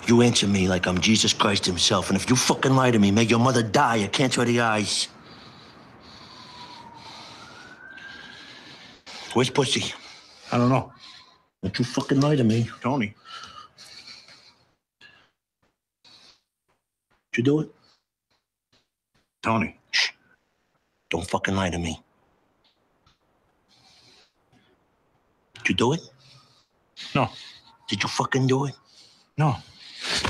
You answer me like I'm Jesus Christ himself, and if you fucking lie to me, may your mother die of cancer of the eyes. Where's Pussy? I don't know. Don't you fucking lie to me. Tony. Did you do it? Tony. Shh. Don't fucking lie to me. Did you do it? No. Did you fucking do it? No.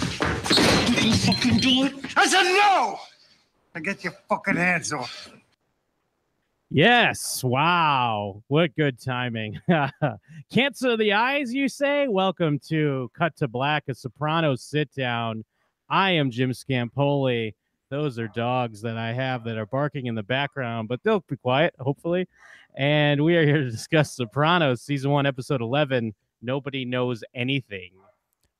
Did you fucking do it? I said no! Now get your fucking hands off. Yes. Wow. What good timing. Cancer of the eyes, you say? Welcome to Cut to Black, a Sopranos sit down. I am Jim Scampoli. Those are dogs that I have that are barking in the background, but they'll be quiet, hopefully. And we are here to discuss Sopranos, Season 1, Episode 11, Nobody Knows Anything.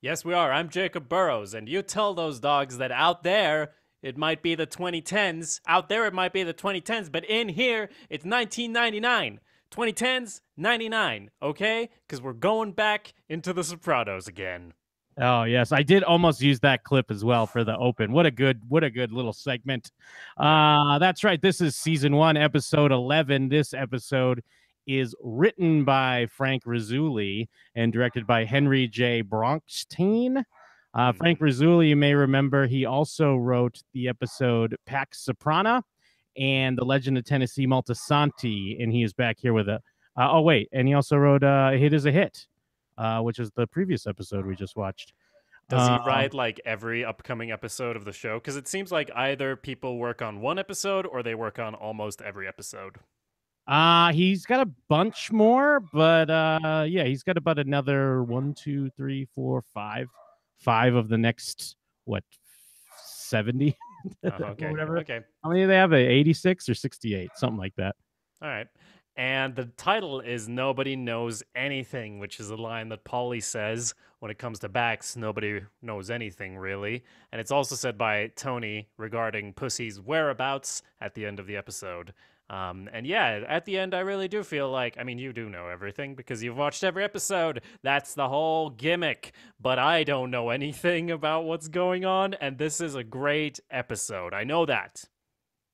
Yes, we are. I'm Jacob Burrows, and you tell those dogs that out there, it might be the 2010s. Out there, it might be the 2010s, but in here, it's 1999. 2010s, 99, okay? Because we're going back into the Sopranos again. Oh, yes. I did almost use that clip as well for the open. What a good little segment. That's right. This is Season 1, Episode 11. This episode is written by Frank Rizzulli and directed by Henry J. Bronstein. Frank Rizzulli, you may remember, he also wrote the episode Pax Soprana and The Legend of Tennessee Multisanti, and he is back here with a... and he also wrote A Hit is a Hit, which is the previous episode we just watched. Does he write like every upcoming episode of the show? Because it seems like either people work on one episode or they work on almost every episode. He's got a bunch more, but yeah, he's got about another 5 of the next 70 okay. or whatever. Okay. How many do they have? 86 or 68, something like that. All right. And the title is Nobody Knows Anything, which is a line that Paulie says when it comes to Bax. Nobody knows anything, really. And it's also said by Tony regarding Pussy's whereabouts at the end of the episode. And yeah, at the end, I really do feel like, I mean, you do know everything because you've watched every episode. That's the whole gimmick. But I don't know anything about what's going on, and this is a great episode. I know that.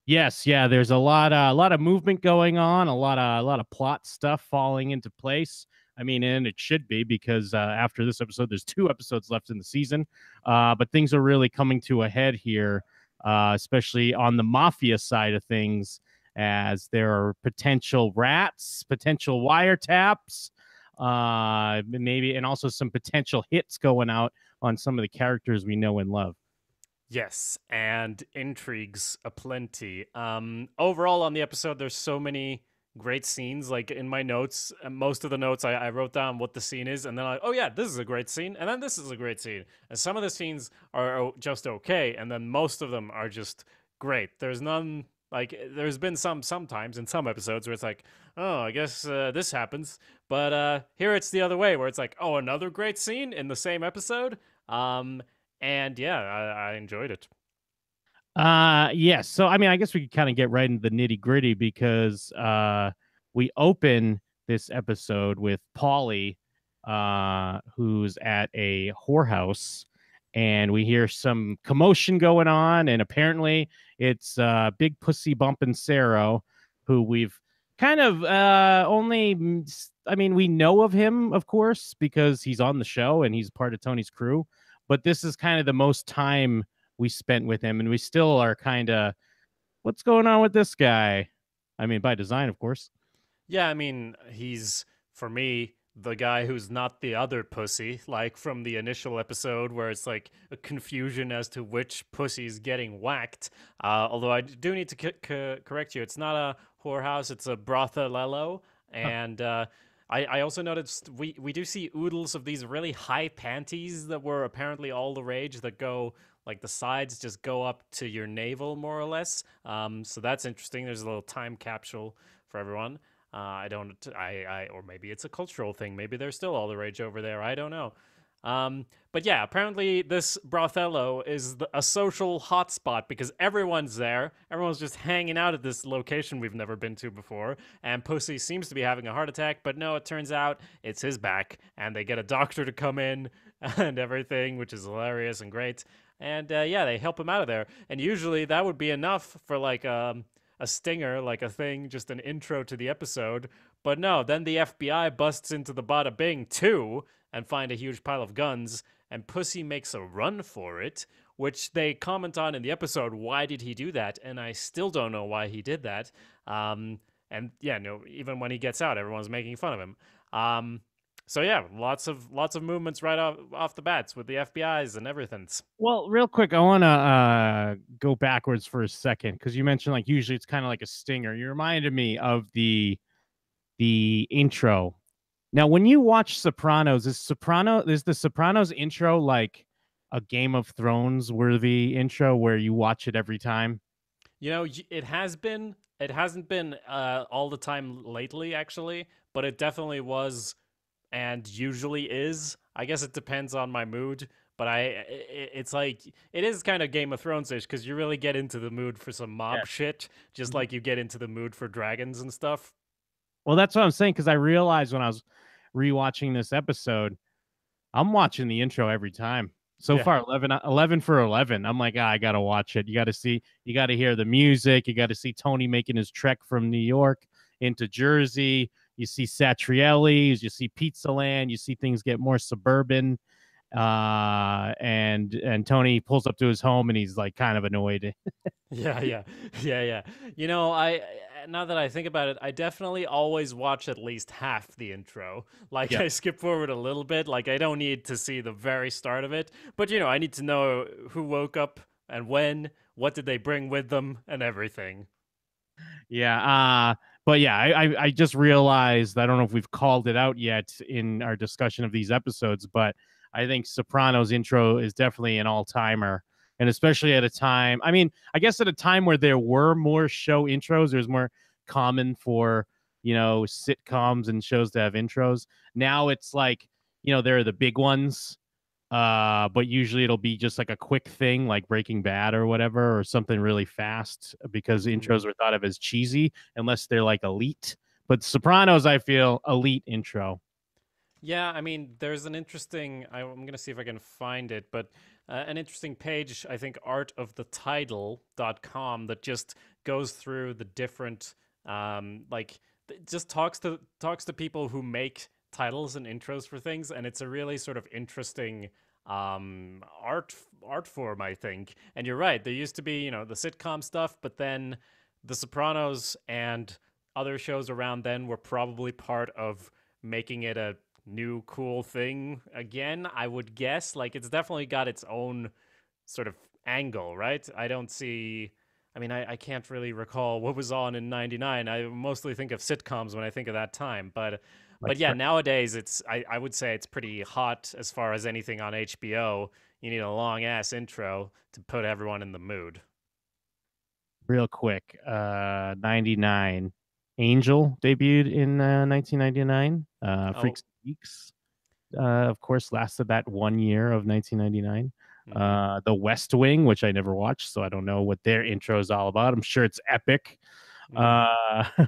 Yes, yeah. There's a lot of movement going on, a lot of plot stuff falling into place. I mean, and it should be because after this episode, there's 2 episodes left in the season. But things are really coming to a head here, especially on the mafia side of things, as there are potential rats, potential wiretaps, maybe, and also some potential hits going out on some of the characters we know and love. Yes, and intrigues aplenty. Overall on the episode, there's so many great scenes. Like in my notes, most of the notes I wrote down what the scene is, and then oh yeah, this is a great scene, and then this is a great scene. And some of the scenes are just okay, and then most of them are just great. There's none, like, there's been sometimes in some episodes where it's like, oh, I guess this happens. But here it's the other way, where it's like, oh, another great scene in the same episode. And yeah, I enjoyed it. Yes. So, I mean, I guess we could kind of get right into the nitty gritty because we open this episode with Paulie, who's at a whorehouse, and we hear some commotion going on, and apparently it's Big Pussy Bumpin' Sarah, who we've kind of only, I mean, we know of him, of course, because he's on the show and he's part of Tony's crew. But this is kind of the most time we spent with him, and we still are kind of, what's going on with this guy? I mean, by design, of course. Yeah, I mean, he's, for me, the guy who's not the other pussy, like from the initial episode where it's like a confusion as to which pussy's getting whacked. Although I do need to correct you. It's not a whorehouse, it's a brothelello. And I also noticed we do see oodles of these really high panties that were apparently all the rage, that go, like, the sides just go up to your navel, more or less. So that's interesting. There's a little time capsule for everyone. Or maybe it's a cultural thing. Maybe they're still all the rage over there. I don't know. But yeah, apparently this brothello is a social hotspot because everyone's there. Everyone's just hanging out at this location we've never been to before. And Pussy seems to be having a heart attack, but no, it turns out it's his back. And they get a doctor to come in and everything, which is hilarious and great. And yeah, they help him out of there. And usually that would be enough for like a stinger, like a thing, just an intro to the episode. But no, then the FBI busts into the Bada Bing too and find a huge pile of guns, and Pussy makes a run for it, which they comment on in the episode. Why did he do that? And I still don't know why he did that. And yeah, no, even when he gets out, everyone's making fun of him. So yeah, lots of movements right off the bats with the FBI's and everything. Well, real quick, I want to go backwards for a second because you mentioned like usually it's kind of like a stinger. You reminded me of the intro. Now, when you watch Sopranos, is the Sopranos intro like a Game of Thrones worthy intro where you watch it every time? You know, it has been. It hasn't been all the time lately, actually, but it definitely was, and usually is. I guess it depends on my mood, but it's like it is kind of Game of Thrones-ish because you really get into the mood for some mob shit, just like you get into the mood for dragons and stuff. Well, that's what I'm saying because I realized when I was rewatching this episode, I'm watching the intro every time. So Yeah. far, 11 for 11. I'm like, I got to watch it. You got to see, you got to hear the music. You got to see Tony making his trek from New York into Jersey. You see Satrielli's, you see Pizza Land, you see things get more suburban. And Tony pulls up to his home and he's like kind of annoyed. Yeah. You know, I now that I think about it, I definitely always watch at least half the intro. Like Yeah. I skip forward a little bit. Like I don't need to see the very start of it, but you know, I need to know who woke up and when, what did they bring with them, and everything. Yeah. But yeah, I just realized, I don't know if we've called it out yet in our discussion of these episodes, but I think Sopranos intro is definitely an all timer. And especially at a time, I mean, I guess at a time where there were more show intros, there's more common for, sitcoms and shows to have intros. Now it's like, there are the big ones, but usually it'll be just like a quick thing like Breaking Bad or whatever, or something really fast because intros are thought of as cheesy unless they're like elite. But Sopranos, I feel elite intro. Yeah, I mean, there's an interesting. I'm going to see if I can find it, but an interesting page, I think, artofthetitle.com, that just goes through the different, just talks to people who make titles and intros for things, and it's a really sort of interesting art form, I think. And you're right, there used to be, the sitcom stuff, but then The Sopranos and other shows around then were probably part of making it a new cool thing again, I would guess. Like it's definitely got its own sort of angle, right? I don't see. I mean, I can't really recall what was on in '99. I mostly think of sitcoms when I think of that time, Like but yeah, nowadays I would say it's pretty hot as far as anything on HBO. You need a long ass intro to put everyone in the mood. real quick, 99. Angel debuted in 1999. Oh, Freaks and Geeks, of course, lasted that 1 year of 1999. mm-hmm. The West Wing, which I never watched, so I don't know what their intro is all about. I'm sure it's epic. Mm. Uh,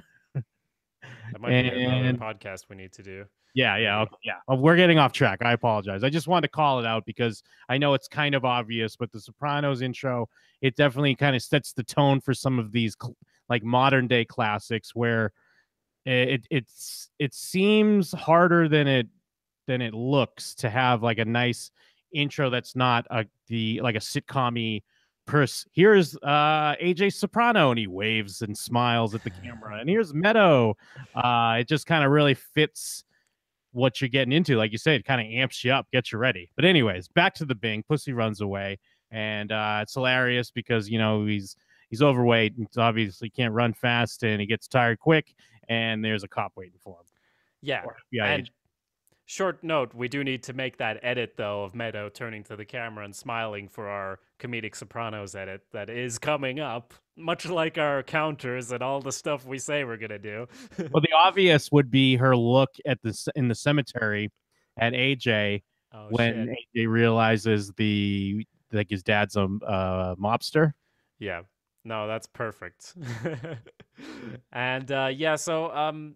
That might be another and podcast we need to do, yeah, maybe. okay, yeah. We're getting off track. I apologize. I just wanted to call it out because I know it's kind of obvious, but the Sopranos intro, it definitely kind of sets the tone for some of these like modern day classics where it seems harder than it looks to have like a nice intro that's not like a sitcom-y here's AJ Soprano and he waves and smiles at the camera, and here's Meadow. It just kind of really fits what you're getting into. Like you say, it kind of amps you up, gets you ready. But anyways, back to the Bing. Pussy runs away, and it's hilarious because he's overweight and obviously can't run fast, and he gets tired quick, and there's a cop waiting for him. Yeah, Or FBI and agent. short note, we do need to make that edit, though, of Meadow turning to the camera and smiling for our comedic Sopranos edit that is coming up, much like our counters and all the stuff we say we're going to do. Well, the obvious would be her look in the cemetery at AJ Oh, when shit. AJ realizes like his dad's a mobster. Yeah. No, that's perfect. And yeah, so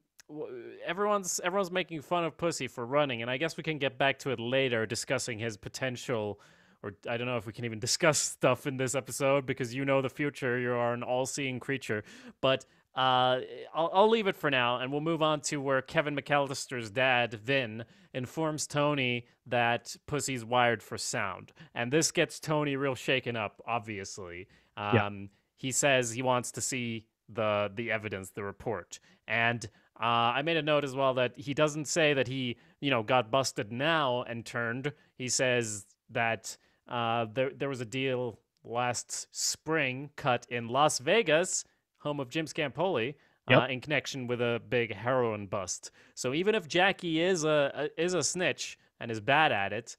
everyone's making fun of Pussy for running, and I guess we can get back to it later, discussing his potential. Or I don't know if we can even discuss stuff in this episode because you know the future. You are an all-seeing creature. But I'll leave it for now, and we'll move on to where Kevin McAllister's dad, Vin, informs Tony that Pussy's wired for sound, and this gets Tony real shaken up. Obviously, Yeah. he says he wants to see the evidence, the report, and I made a note as well that he doesn't say that he got busted now and turned. He says that there was a deal last spring cut in Las Vegas, home of Jim Scampoli, Yep. in connection with a big heroin bust. So even if Jackie is a snitch and is bad at it,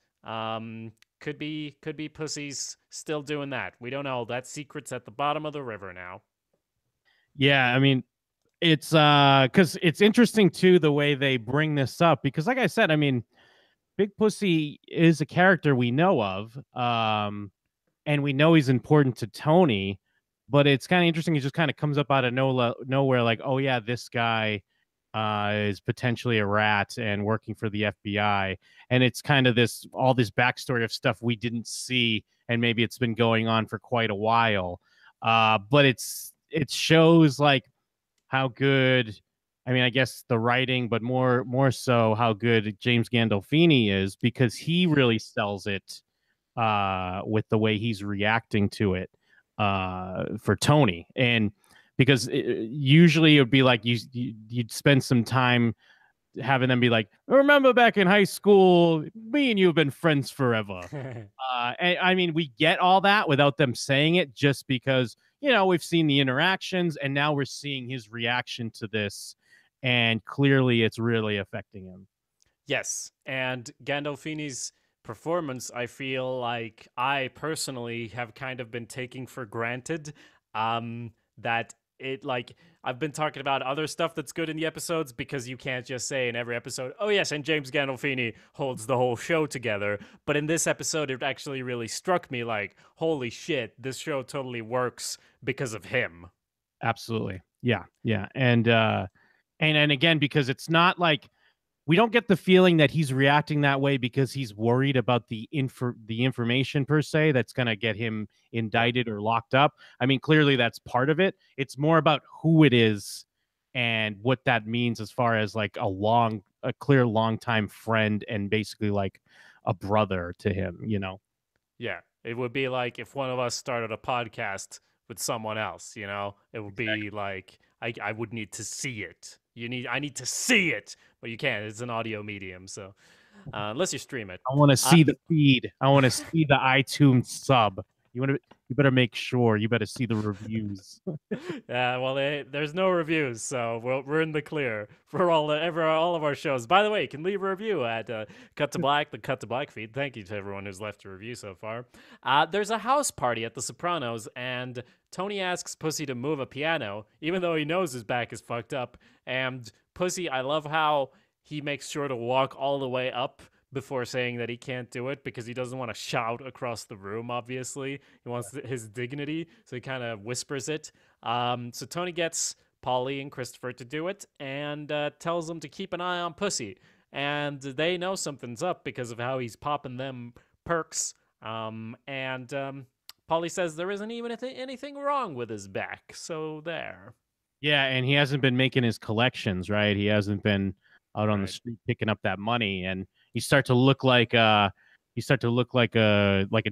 could be Pussy's still doing that. We don't know. That secret's at the bottom of the river now. Yeah, I mean, it's because it's interesting too the way they bring this up because, like I said, I mean, Big Pussy is a character we know of, and we know he's important to Tony, but it's kind of interesting. He just kind of comes up out of nowhere, like, oh yeah, this guy is potentially a rat and working for the FBI, and it's kind of all this backstory of stuff we didn't see, and maybe it's been going on for quite a while. But it shows like how good, I mean, I guess the writing, but more so how good James Gandolfini is because he really sells it with the way he's reacting to it for Tony. And because usually it would be like you'd spend some time having them be like, remember back in high school, me and you have been friends forever. And I mean, we get all that without them saying it just because, we've seen the interactions and now we're seeing his reaction to this. And clearly it's really affecting him. Yes, and Gandolfini's performance, I feel like I personally have kind of been taking for granted. That it like I've been talking about other stuff that's good in the episodes because you can't just say in every episode, oh yes, and James Gandolfini holds the whole show together. But in this episode, it actually really struck me like, holy shit, this show totally works because of him. Absolutely. Yeah. Yeah. And again, because it's not like we don't get the feeling that he's reacting that way because he's worried about the information per se that's going to get him indicted or locked up. I mean, clearly that's part of it. It's more about who it is and what that means as far as like a clear longtime friend and basically like a brother to him, Yeah, it would be like if one of us started a podcast with someone else, it would be like I would need to see it. I need to see it, but you can't. It's an audio medium, so unless you stream it. I want to see the feed. I want to see the iTunes sub. You better make sure. You better see the reviews. Yeah, well, there's no reviews, so we're in the clear for all of our shows. By the way, you can leave a review at Cut to Black, the Cut to Black feed. Thank you to everyone who's left a review so far. There's a house party at the Sopranos, and Tony asks Pussy to move a piano, even though he knows his back is fucked up. And Pussy, I love how he makes sure to walk all the way up before saying that he can't do it because he doesn't want to shout across the room, obviously. He wants his dignity, so he kind of whispers it. So Tony gets Polly and Christopher to do it and tells them to keep an eye on Pussy. And they know something's up because of how he's popping them perks. Polly says there isn't even anything wrong with his back, so there. Yeah, and he hasn't been making his collections, right? He hasn't been out on the Right. street picking up that money, and you start to look like an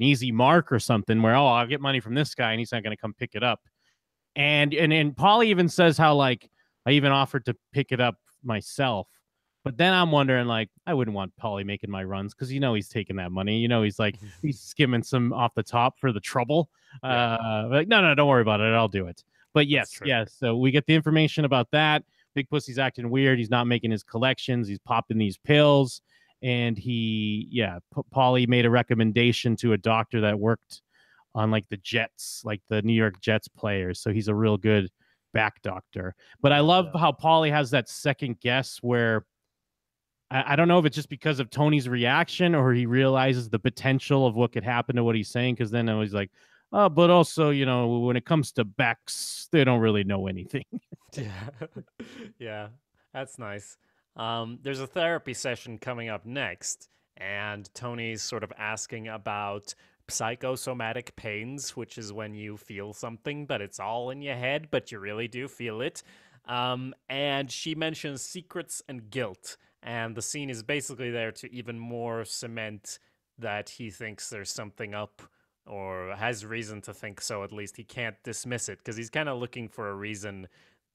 easy mark or something where, I'll get money from this guy and he's not going to come pick it up. And Polly even says how like I even offered to pick it up myself. But then I'm wondering, like, I wouldn't want Polly making my runs because he's taking that money. He's like he's skimming some off the top for the trouble. Yeah. Like, no, don't worry about it. I'll do it. But yes. So we get the information about that. Big Pussy's acting weird. He's not making his collections. He's popping these pills. And Polly made a recommendation to a doctor that worked on like the Jets, like the New York Jets players. So he's a real good back doctor. But I love how Polly has that second guess where I don't know if it's just because of Tony's reaction or he realizes the potential of what could happen to what he's saying. Because then I was like, oh, but also, when it comes to backs, they don't really know anything. Yeah. Yeah. That's nice. There's a therapy session coming up next, and Tony's sort of asking about psychosomatic pains, which is when you feel something, but it's all in your head, but you really do feel it. And she mentions secrets and guilt, and the scene is basically there to even more cement that he thinks there's something up or has reason to think so. At least he can't dismiss it because he's kind of looking for a reason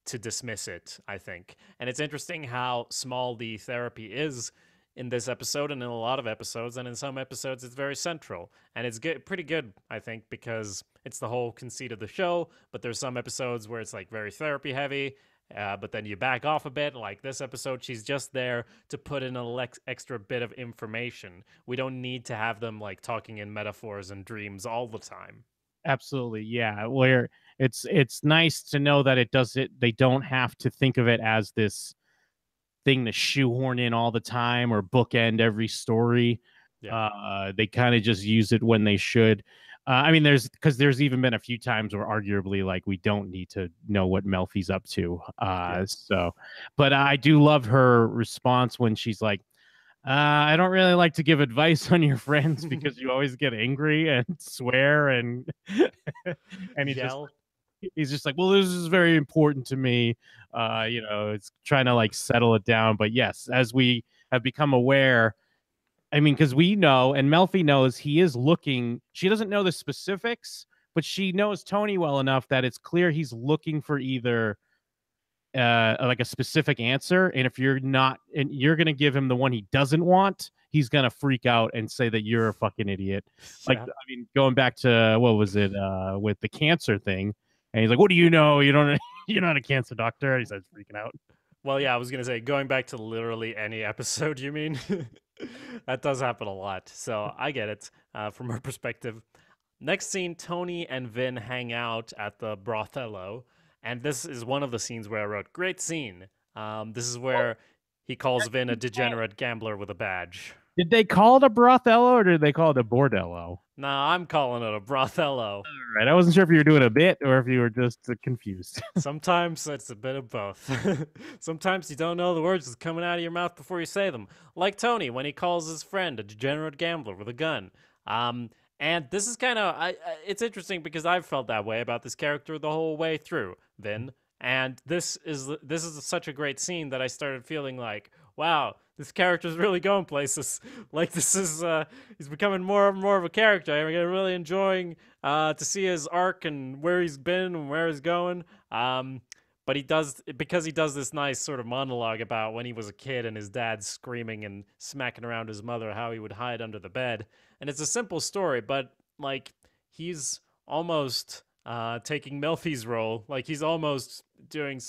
to dismiss it, I think. And it's interesting how small the therapy is in this episode and in a lot of episodes, and in some episodes it's very central. And it's good, pretty good, I think, because it's the whole conceit of the show, but there's some episodes where it's like very therapy heavy, but then you back off a bit. Like this episode, she's just there to put in an extra bit of information. We don't need to have them like talking in metaphors and dreams all the time. Absolutely, yeah. Where it's nice to know that it does it. They don't have to think of it as this thing to shoehorn in all the time or bookend every story. Yeah. They kind of just use it when they should. I mean, there's even been a few times where arguably like we don't need to know what Melfi's up to. Yeah. So, but I do love her response when she's like, I don't really like to give advice on your friends because you always get angry and swear and and Yell. he's just like, well, this is very important to me. It's trying to like settle it down. But yes, as we have become aware, I mean, because we know and Melfi knows he is looking, she doesn't know the specifics, but she knows Tony well enough that it's clear he's looking for either like a specific answer, and if you're not and you're gonna give him the one he doesn't want, he's gonna freak out and say that you're a fucking idiot. Like, Yeah. I mean, going back to what was it with the cancer thing, and he's like, what do you know, you don't you're not a cancer doctor, and he starts freaking out. Well, yeah, I was gonna say, going back to literally any episode, you mean? That does happen a lot, so I get it from her perspective. Next scene, Tony and Vin hang out at the brothello, and this is one of the scenes where I wrote, great scene. This is where he calls Vin a degenerate gambler with a badge. Did they call it a brothello or did they call it a bordello? Nah, I'm calling it a brothello. All right, I wasn't sure if you were doing a bit or if you were just confused. Sometimes it's a bit of both. Sometimes you don't know the words that's coming out of your mouth before you say them. Like Tony when he calls his friend a degenerate gambler with a gun. And this is kind of, it's interesting because I've felt that way about this character the whole way through, Vin. And this is such a great scene that I started feeling like, wow, this character's really going places. Like this is he's becoming more and more of a character. I'm really enjoying to see his arc and where he's been and where he's going. But he does, because he does this nice sort of monologue about when he was a kid and his dad screaming and smacking around his mother, how he would hide under the bed. And it's a simple story, but like he's almost taking Melfi's role. Like he's almost doing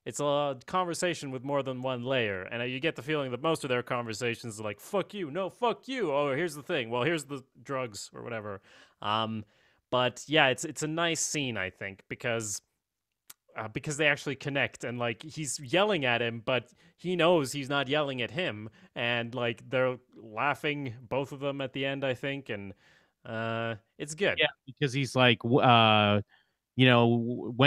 it's a conversation with more than one layer, and you get the feeling that most of their conversations are like "fuck you," "no, fuck you." Oh, here's the thing. Well, here's the drugs or whatever. But yeah, it's a nice scene, I think, because they actually connect, and like he's yelling at him, but he knows he's not yelling at him, and like they're laughing, both of them at the end, I think, and it's good. Yeah, because he's like, when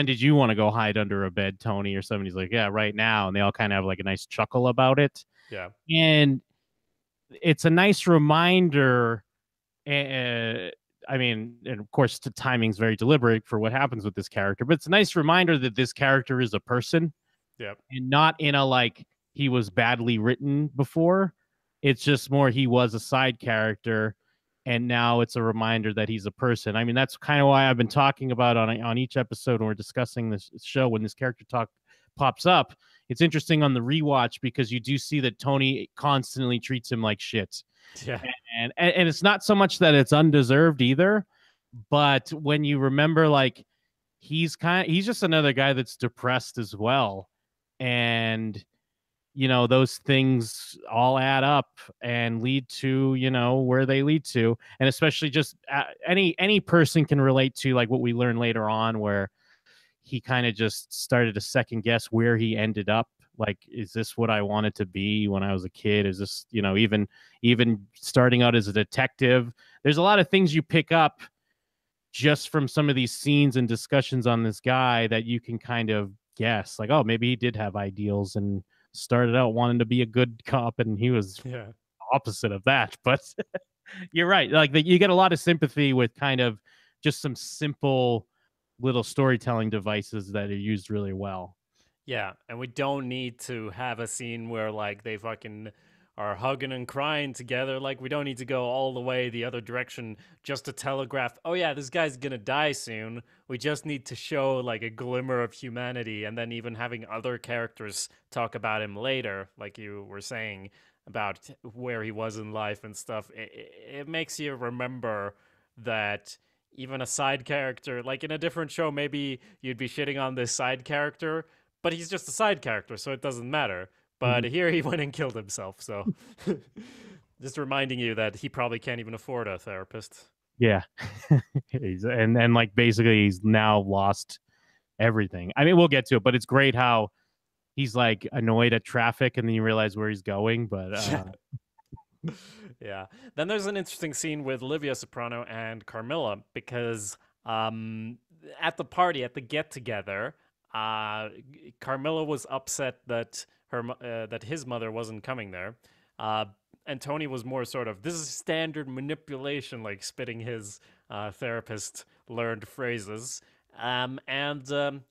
did you want to go hide under a bed, Tony, or something? He's like, yeah, right now, and they all kind of have like a nice chuckle about it. Yeah. And it's a nice reminder. I mean, and of course, the timing's very deliberate for what happens with this character, but it's a nice reminder that this character is a person. Yep. And not in a like he was badly written before. It's just more he was a side character, and now it's a reminder that he's a person. I mean, that's kind of why I've been talking about on each episode when we're discussing this show, when this character pops up. It's interesting on the rewatch because you do see that Tony constantly treats him like shit. Yeah. And it's not so much that it's undeserved either, but when you remember, like, he's just another guy that's depressed as well. And those things all add up and lead to where they lead to. And especially just any person can relate to like what we learn later on, where he kind of just started to second guess where he ended up. Like, is this what I wanted to be when I was a kid? Is this, even starting out as a detective? There's a lot of things you pick up just from some of these scenes and discussions on this guy that you can kind of guess. Like, oh, maybe he did have ideals and started out wanting to be a good cop, and he was Yeah. opposite of that. But you're right. Like you get a lot of sympathy with kind of just some simple little storytelling devices that are used really well. Yeah, and we don't need to have a scene where like they fucking are hugging and crying together. Like we don't need to go all the way the other direction just to telegraph, oh yeah, this guy's gonna die soon. We just need to show like a glimmer of humanity, and then even having other characters talk about him later, like you were saying about where he was in life and stuff. It makes you remember that even a side character, like in a different show, maybe you'd be shitting on this side character, but he's just a side character, so it doesn't matter. But here he went and killed himself, so just reminding you that he probably can't even afford a therapist. Yeah. and like basically he's now lost everything. I mean, we'll get to it, but it's great how he's like annoyed at traffic and then you realize where he's going. But Yeah. Then there's an interesting scene with Livia Soprano and Carmilla because at the party, at the get together, Carmilla was upset that that his mother wasn't coming there. And Tony was more sort of, this is standard manipulation, like spitting his therapist learned phrases. And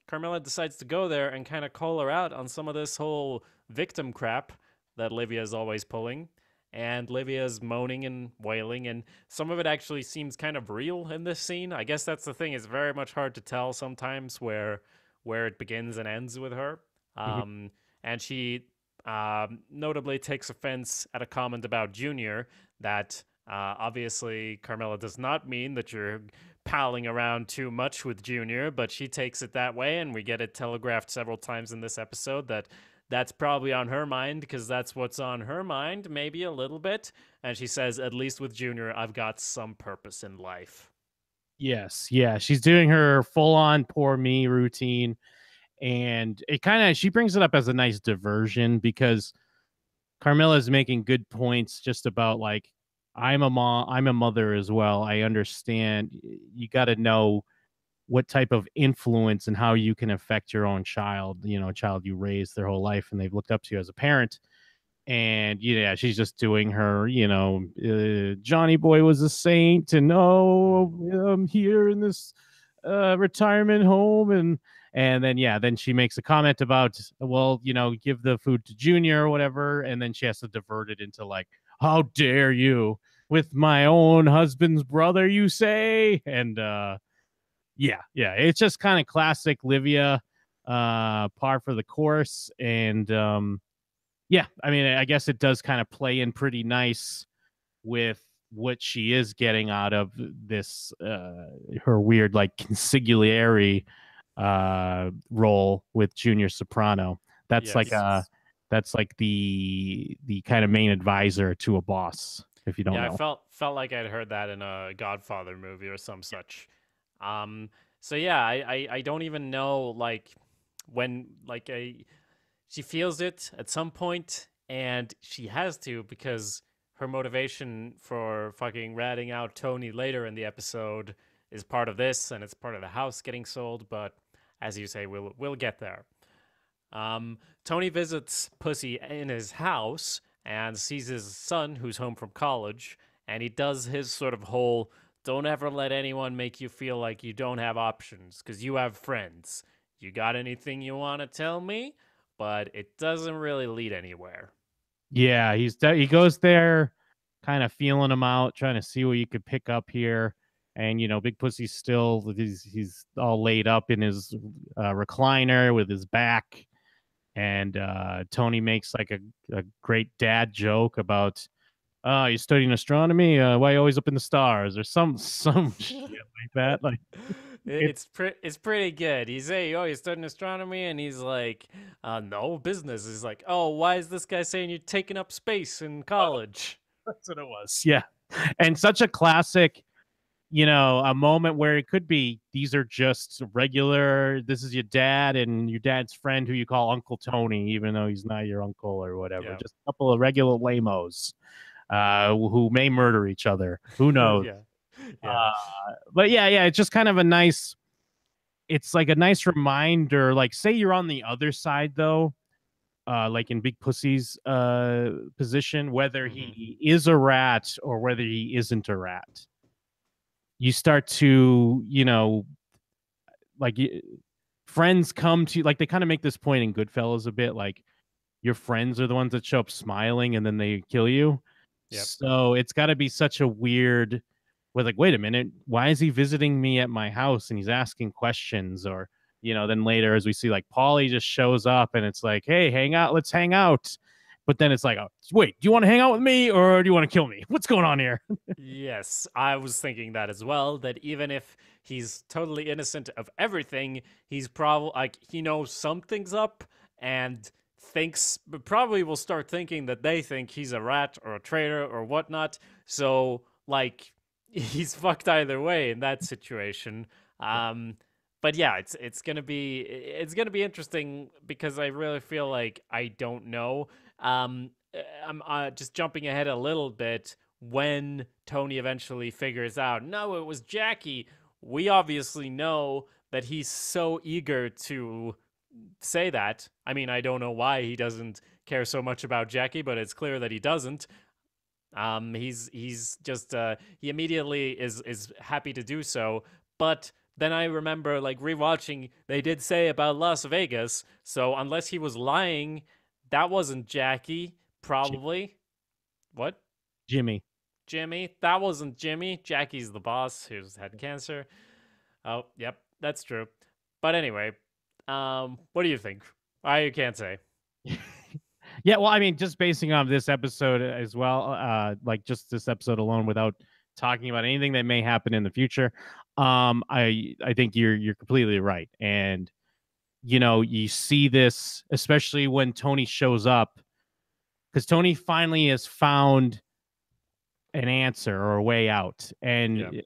Carmilla decides to go there and kind of call her out on some of this whole victim crap that Livia is always pulling. And Livia's moaning and wailing, and some of it actually seems kind of real in this scene. I guess that's the thing; it's very much hard to tell sometimes where it begins and ends with her. And she notably takes offense at a comment about Junior that obviously Carmilla does not mean that you're palling around too much with Junior, but she takes it that way, and we get it telegraphed several times in this episode that that's probably on her mind because that's what's on her mind, maybe a little bit. And she says, at least with Junior, I've got some purpose in life. yes, yeah, she's doing her full on poor me routine. And it kind of, she brings it up as a nice diversion because Carmilla's making good points just about like, I'm a mom, I'm a mother as well. I understand you got to know what type of influence and how you can affect your own child, a child you raised their whole life and they've looked up to you as a parent. And yeah, she's just doing her, Johnny Boy was a saint, and oh, I'm here in this retirement home, and then she makes a comment about, well, give the food to Junior or whatever, and then she has to divert it into like, how dare you with my own husband's brother, you say? And yeah, it's just kind of classic Livia, par for the course. And yeah, I mean, I guess it does kind of play in pretty nice with what she is getting out of this her weird like consigliere role with Junior Soprano. That's Yes. that's like the kind of main advisor to a boss, if you don't know. I felt like I'd heard that in a Godfather movie or some such. So yeah, I don't even know like when like she feels it at some point, and she has to because her motivation for fucking ratting out Tony later in the episode is part of this, and it's part of the house getting sold. But as you say, we'll get there. Tony visits Pussy in his house and sees his son who's home from college, and he does his sort of whole don't ever let anyone make you feel like you don't have options because you have friends. You got anything you want to tell me? But it doesn't really lead anywhere. Yeah, he goes there kind of feeling him out, trying to see what you could pick up here. And Big Pussy's still he's all laid up in his recliner with his back. And Tony makes like a great dad joke about, you're studying astronomy? Why are you always up in the stars? Or some shit like that. Like It's pretty good. He's saying, "Oh, you're studying astronomy," and he's like, "No, business." He's like, "Oh, why is this guy saying you're taking up space in college?" that's what it was. Yeah, and such a classic. A moment where it could be these are just regular. This is your dad and your dad's friend who you call Uncle Tony, even though he's not your uncle or whatever. Yeah. Just a couple of regular lamos who may murder each other. Who knows? Yeah. But yeah, it's just kind of a nice. it's like a nice reminder. Like, say you're on the other side though, like in Big Pussy's position, whether he is a rat or whether he isn't a rat. You start to, like friends come to, like, they kind of make this point in Goodfellas a bit, like your friends are the ones that show up smiling and then they kill you. Yep. So it's got to be such a weird, with like, wait a minute, why is he visiting me at my house and he's asking questions? Or, then later as we see, like, Paulie just shows up and it's like, hey, hang out, let's hang out. But then it's like, oh, wait, do you want to hang out with me or do you want to kill me? What's going on here? Yes, I was thinking that as well, that even if he's totally innocent of everything, he's probably, like, he knows something's up and probably will start thinking that they think he's a rat or a traitor or whatnot. So, like, he's fucked either way in that situation. But yeah, it's gonna be interesting because I really feel like I don't know. I'm just jumping ahead a little bit. When Tony eventually figures out, no, it was Jackie, we obviously know that he's so eager to say that. I mean, I don't know why he doesn't care so much about Jackie, but it's clear that he doesn't. He's just he immediately is happy to do so. But then I remember, like, rewatching, they did say about Las Vegas, so unless he was lying, that wasn't Jackie, probably. What? Jimmy. That wasn't Jimmy. Jackie's the boss who's had cancer. Oh, yep, that's true. But anyway, what do you think? I can't say. Yeah, well, I mean, just basing on this episode as well, like just this episode alone, without talking about anything that may happen in the future, I think you're completely right, and you see this especially when Tony shows up, because Tony finally has found an answer or a way out, and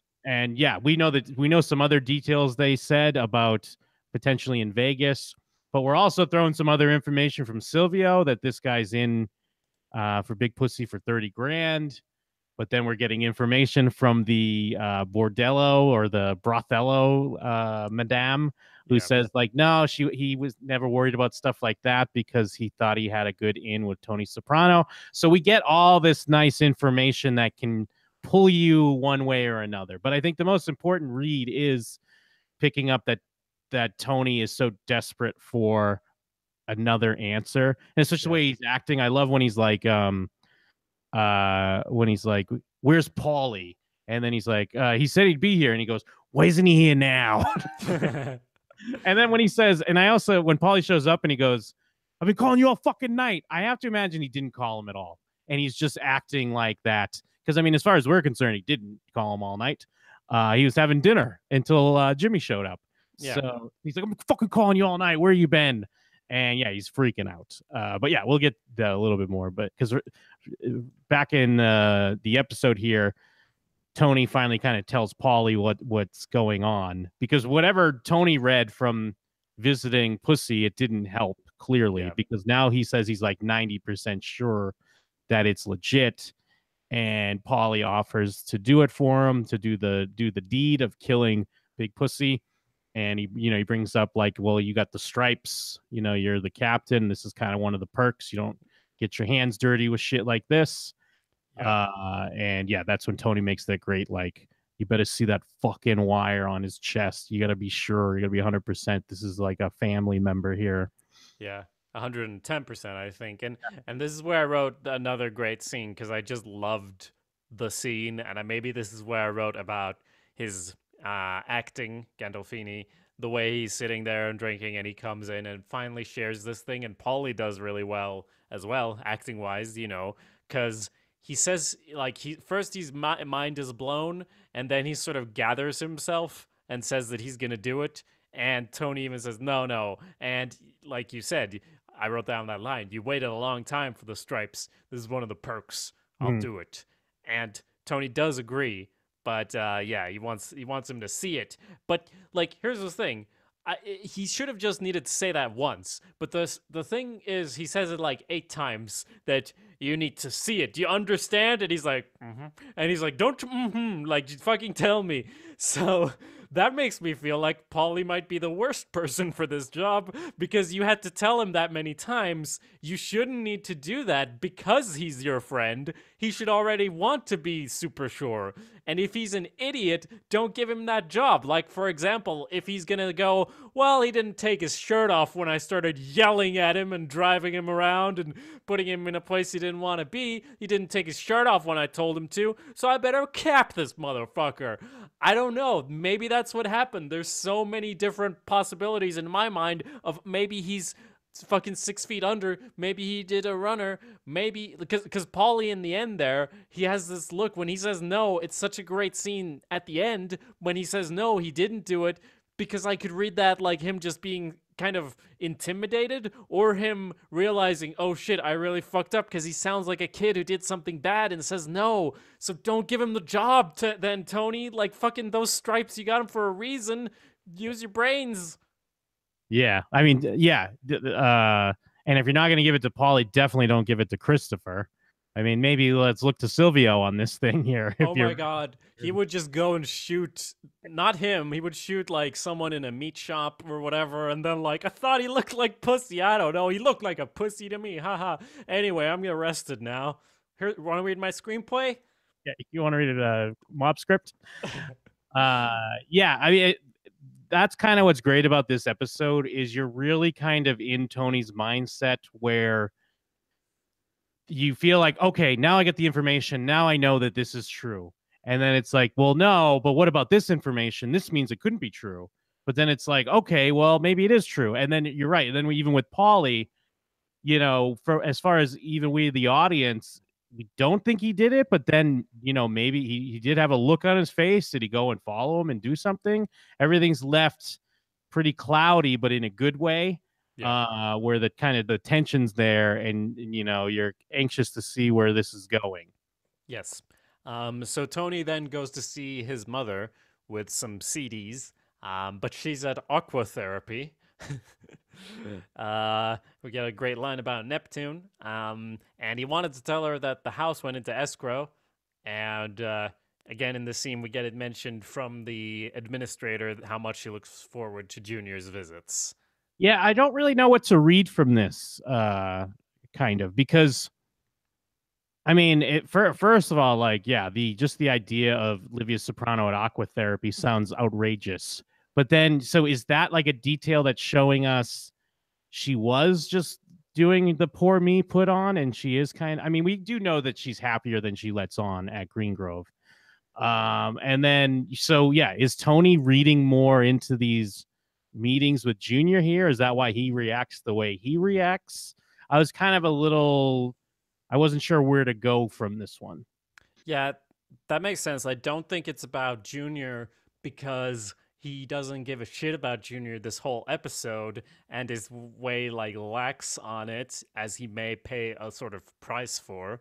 yeah, we know some other details they said about potentially in Vegas. But we're also throwing some other information from Silvio that this guy's in for Big Pussy for 30 grand. But then we're getting information from the bordello or the brothello madame who says, like, no, he was never worried about stuff like that because he thought he had a good in with Tony Soprano. So we get all this nice information that can pull you one way or another. But I think the most important read is picking up that Tony is so desperate for another answer. And it's just the way he's acting. I love when he's like, where's Paulie? And then he's like, he said he'd be here. And he goes, why isn't he here now? And then when he says, and I also, when Paulie shows up and he goes, I've been calling you all fucking night, I have to imagine he didn't call him at all. And he's just acting like that. Because, I mean, as far as we're concerned, he didn't call him all night. He was having dinner until Jimmy showed up. Yeah. So he's like, I'm fucking calling you all night. Where you been? And yeah, he's freaking out. But yeah, we'll get a little bit more. But because back in the episode here, Tony finally kind of tells Paulie what's going on, because whatever Tony read from visiting Pussy, it didn't help clearly, because now he says he's like 90% sure that it's legit. And Paulie offers to do it for him, to do the deed of killing Big Pussy. And he brings up, like, well, you got the stripes, you're the captain. This is kind of one of the perks. You don't get your hands dirty with shit like this. And yeah, that's when Tony makes that great, like, you better see that fucking wire on his chest. You got to be sure. You got to be 100%. This is like a family member here. Yeah. 110%, I think. And this is where I wrote another great scene, because I just loved the scene. And maybe this is where I wrote about his acting, Gandolfini, the way he's sitting there and drinking, and he comes in and finally shares this thing. And Paulie does really well as well, acting wise, because he says, like, his mind is blown, and then he sort of gathers himself and says that he's gonna do it. And Tony even says, no. And like you said, I wrote down that line, you waited a long time for the stripes. This is one of the perks. I'll do it. And Tony does agree. But yeah, he wants him to see it. But, like, here's the thing. He should have just needed to say that once. But the thing is, he says it like 8 times, that you need to see it. Do you understand? And he's like, And he's like, don't, like, fucking tell me. So that makes me feel like Paulie might be the worst person for this job because you had to tell him that many times. You shouldn't need to do that because he's your friend. He should already want to be super sure. And if he's an idiot, don't give him that job. Like, for example, if he's gonna go, well, he didn't take his shirt off when I started yelling at him and driving him around and putting him in a place he didn't want to be. He didn't take his shirt off when I told him to, so I better cap this motherfucker. I don't know. Maybe that's what happened. There's so many different possibilities in my mind of maybe he's fucking 6 feet under. Maybe he did a runner. Maybe because Paulie in the end there, he has this look when he says no. It's such a great scene at the end when he says no, he didn't do it, because I could read that like him just being kind of intimidated or him realizing, oh shit, I really fucked up, because he sounds like a kid who did something bad and says no. So don't give him the job then, Tony. Like, fucking those stripes, you got him for a reason. Use your brains. Yeah, I mean, yeah. And if you're not going to give it to Paulie, definitely don't give it to Christopher. I mean, maybe let's look to Silvio on this thing here. Oh my god. He would just go and shoot, not him, he would shoot like someone in a meat shop or whatever, and then like, I thought he looked like pussy. I don't know. He looked like a pussy to me. Haha. Anyway, I'm arrested now. Here, want to read my screenplay? Yeah, you want to read a mob script? Yeah, I mean, that's kind of what's great about this episode is you're really kind of in Tony's mindset where you feel like, okay, now I get the information. Now I know that this is true. And then it's like, well, no, but what about this information? This means it couldn't be true. But then it's like, okay, well, maybe it is true. And then you're right. And then even with Paulie, you know, for as far as even we, the audience, we don't think he did it. But then, you know, maybe he did have a look on his face. Did he go and follow him and do something? Everything's left pretty cloudy, but in a good way. Yeah. Where the kind of the tension's there, and you know you're anxious to see where this is going. Yes. So Tony then goes to see his mother with some CDs, but she's at aqua therapy. We get a great line about Neptune, and he wanted to tell her that the house went into escrow, and again in the scene we get it mentioned from the administrator how much she looks forward to Junior's visits. Yeah, I don't really know what to read from this, kind of, because I mean, first of all, like, yeah, the idea of Livia Soprano at aqua therapy sounds outrageous. But then, so is that like a detail that's showing us she was just doing the poor me put on, and she is kind of, I mean, we do know that she's happier than she lets on at Green Grove. And then, so yeah, is Tony reading more into these meetings with Junior here? Is that why he reacts the way he reacts? I was kind of I wasn't sure where to go from this one. Yeah, that makes sense. I don't think it's about Junior because he doesn't give a shit about Junior this whole episode and is way like lax on it, as he may pay a sort of price for.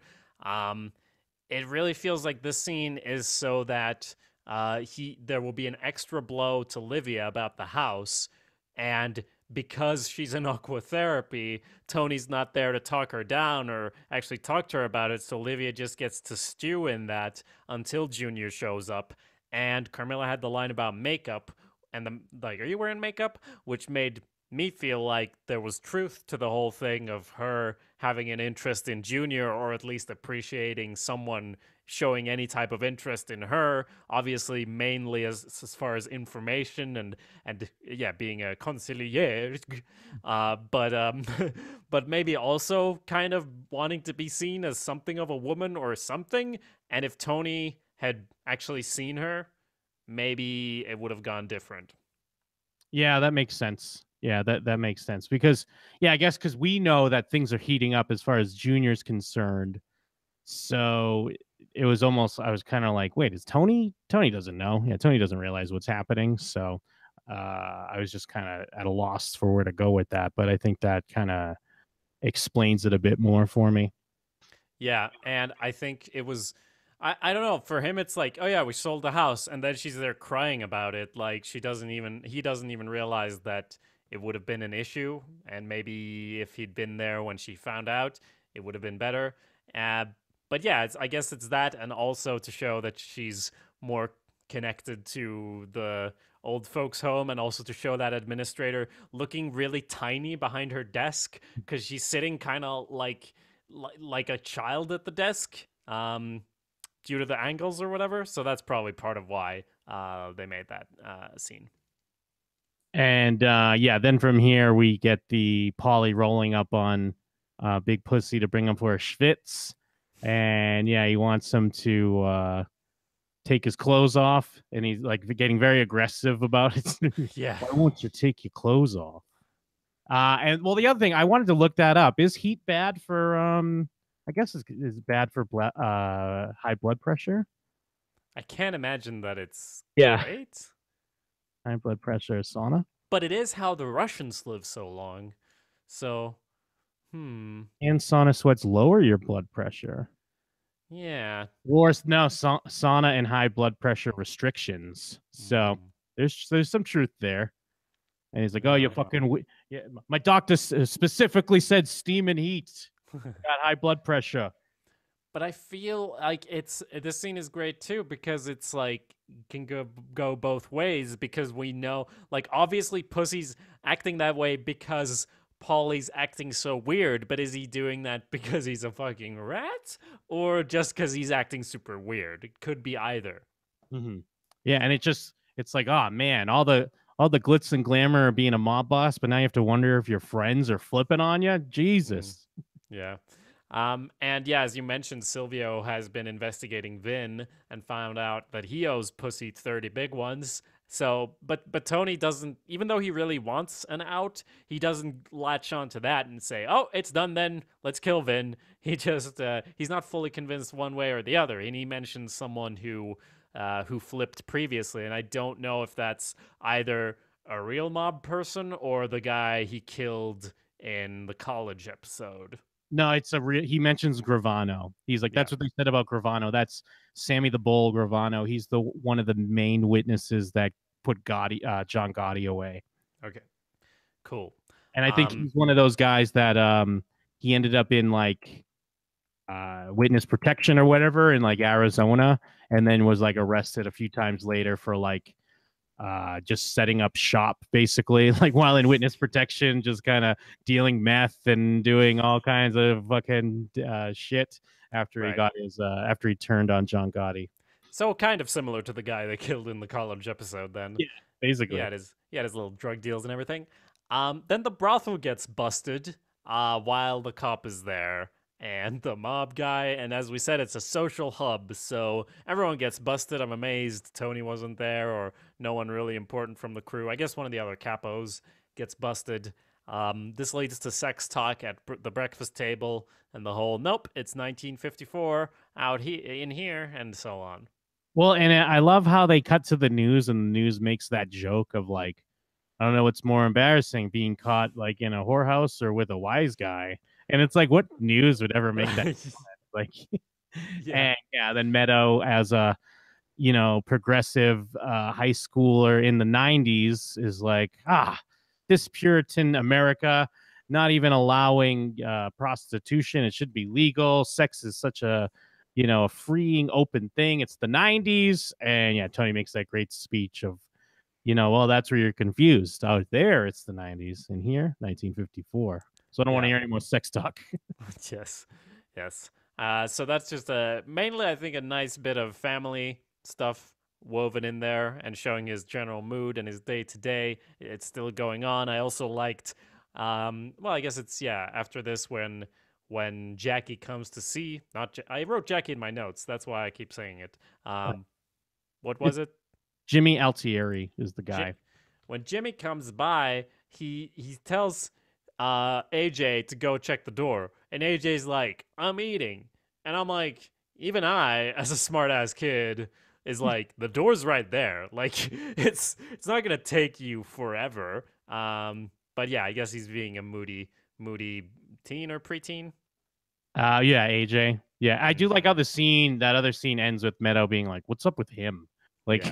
It really feels like this scene is so that there will be an extra blow to Livia about the house, and because she's in aqua therapy, Tony's not there to talk her down or actually talk to her about it, so Livia just gets to stew in that until Junior shows up. And Carmilla had the line about makeup, and like, are you wearing makeup? Which made me feel like there was truth to the whole thing of her having an interest in Junior, or at least appreciating someone showing any type of interest in her, obviously mainly as far as information and yeah, being a consigliere, but maybe also kind of wanting to be seen as something of a woman or something. And if Tony had actually seen her, maybe it would have gone different. Yeah, that makes sense. Yeah, that makes sense, because yeah, I guess because we know that things are heating up as far as Junior's concerned. So it was almost, I was kind of like, wait, is Tony doesn't know. Yeah, Tony doesn't realize what's happening. So I was just kind of at a loss for where to go with that. But I think that kind of explains it a bit more for me. Yeah, and I think it was, I don't know, for him it's like, oh yeah, we sold the house, and then she's there crying about it, like he doesn't even realize that it would have been an issue, and maybe if he'd been there when she found out, it would have been better. But yeah, I guess it's that, and also to show that she's more connected to the old folks home, and also to show that administrator looking really tiny behind her desk because she's sitting kind of like a child at the desk, due to the angles or whatever. So that's probably part of why they made that scene. And yeah, then from here we get the Polly rolling up on Big Pussy to bring him for a schwitz. And yeah, he wants him to take his clothes off, and he's like getting very aggressive about it. Yeah. Why won't you take your clothes off? And well, the other thing I wanted to look that up, is heat bad for I guess is bad for high blood pressure? I can't imagine that it's Yeah. great, High blood pressure sauna. but it is how the Russians live so long. So, And sauna sweats lower your blood pressure. yeah. Or no, sauna and high blood pressure restrictions. So there's some truth there. And he's like, "Oh, you fucking yeah." My doctor specifically said steam and heat. Got high blood pressure. But I feel like this scene is great too, because it's like can go both ways, because we know, like, obviously Pussy's acting that way because Paulie's acting so weird, but is he doing that because he's a fucking rat, or just because he's acting super weird? It could be either. Mm-hmm. Yeah, and it's like, oh man, all the glitz and glamour of being a mob boss, but now you have to wonder if your friends are flipping on you. Jesus. Yeah. And yeah, as you mentioned, Silvio has been investigating Vin and found out that he owes Pussy 30 big ones. So, but Tony doesn't, even though he really wants an out, he doesn't latch on to that and say, "Oh, it's done then, let's kill Vin." He just, he's not fully convinced one way or the other. And he mentions someone who flipped previously, and I don't know if that's either a real mob person or the guy he killed in the college episode. No, it's he mentions Gravano. He's like, that's what they said about Gravano. That's Sammy the Bull Gravano. He's the one of the main witnesses that put John Gotti away. Okay, cool. And I think he's one of those guys that he ended up in like witness protection or whatever in like Arizona, and then was like arrested a few times later for like just setting up shop, basically, like while in witness protection, just kind of dealing meth and doing all kinds of fucking shit after he got his after he turned on John Gotti. So kind of similar to the guy they killed in the college episode then. Yeah, basically. He had his little drug deals and everything. Then the brothel gets busted while the cop is there, and the mob guy, and as we said, it's a social hub, so everyone gets busted. I'm amazed Tony wasn't there, or no one really important from the crew. I guess one of the other capos gets busted. This leads to sex talk at the breakfast table, and the whole, nope, it's 1954 out in here, and so on. Well, and I love how they cut to the news, and the news makes that joke of like, I don't know what's more embarrassing, being caught like in a whorehouse or with a wise guy. And it's like, what news would ever make that? Like, and yeah, then Meadow, as a progressive high schooler in the 90s, is like, this Puritan America, not even allowing prostitution. It should be legal. Sex is such a a freeing, open thing. It's the 90s. And yeah, Tony makes that great speech of, well, that's where you're confused. Out there, it's the 90s. In here, 1954. So I don't want to hear any more sex talk. Yes. So that's just mainly, I think, a nice bit of family stuff woven in there and showing his general mood and his day-to-day. It's still going on. I also liked, well, I guess it's, after this when Jackie comes to see, I wrote Jackie in my notes. That's why I keep saying it. What was it? Jimmy Altieri is the guy. When Jimmy comes by, he tells AJ to go check the door, and AJ's like, "I'm eating," and I'm like, even I, as a smart ass kid, is like, the door's right there. Like, it's not gonna take you forever. But yeah, I guess he's being a moody teen or preteen. Yeah, AJ. Yeah, I do like how that other scene ends with Meadow being like, "What's up with him?" Like,